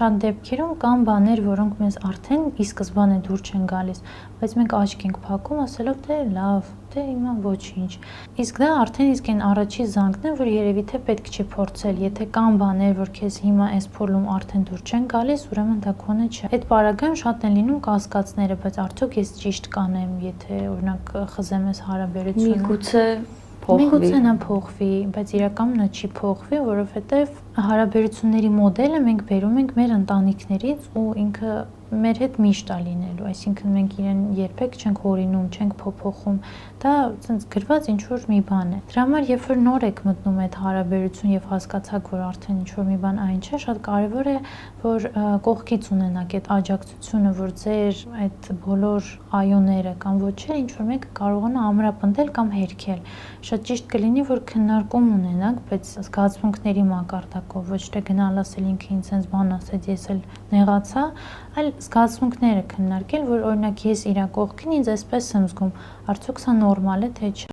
Շատ դեպքերում կան բաներ, որոնք մեզ արդեն ի սկզբանե դուր չեն գալիս, բայց մենք աչք ենք փակում ասելով թե լավ, թե հիմա ոչինչ։ Իսկ դա արդեն իսկ այն առաջի զանգն է, որ երևի թե պետք չի փորձել, եթե կան բաներ, որ քեզ հիմա այս փուլում արդեն դուր չեն գալիս, ուրեմն դա քոնը չէ։ Այդ պարագայում շատ են լինում կասկածները, բայց արդյոք ես ճիշտ կանեմ, եթե օրինակ խզեմ այս հարաբերությունը։ Միգուցե նա փոխվի, բայց իրականում նա չի փոխվի, որովհետև հարաբերությունների մոդելը մենք բերում ենք մեր ընտանիքներից ու ինքը մեր հետ միշտ է լինելու, այսինքն մենք իրեն երբեք չենք հորինում, չենք փոփոխում, դա ցենց գրված ինչ-որ մի բան է։ Դրա համար երբ որ նոր եք մտնում այդ հարաբերություն եւ հասկացաք, որ արդեն ինչ-որ մի բան այն չէ, շատ կարեւոր է, որ կողքից ունենաք այդ աջակցությունը, որ ձեր այդ բոլոր այոները կամ ոչերը ինչ-որ մեկը կարողանա ամրապնդել կամ հերքել։ Շատ ճիշտ կլինի, որ քննարկում ունենաք, բայց զգացմունքների մակարդակով, ոչ թե գնալ ասել ինքը ինձ sense բան ասեց, ես էլ նեղացա, այլ զգացմունքները քննարկել, որ օրինակ ես իրա կողքին ինձ այսպես եմ զգում, արդյոք սա նորմալ է թե չէ։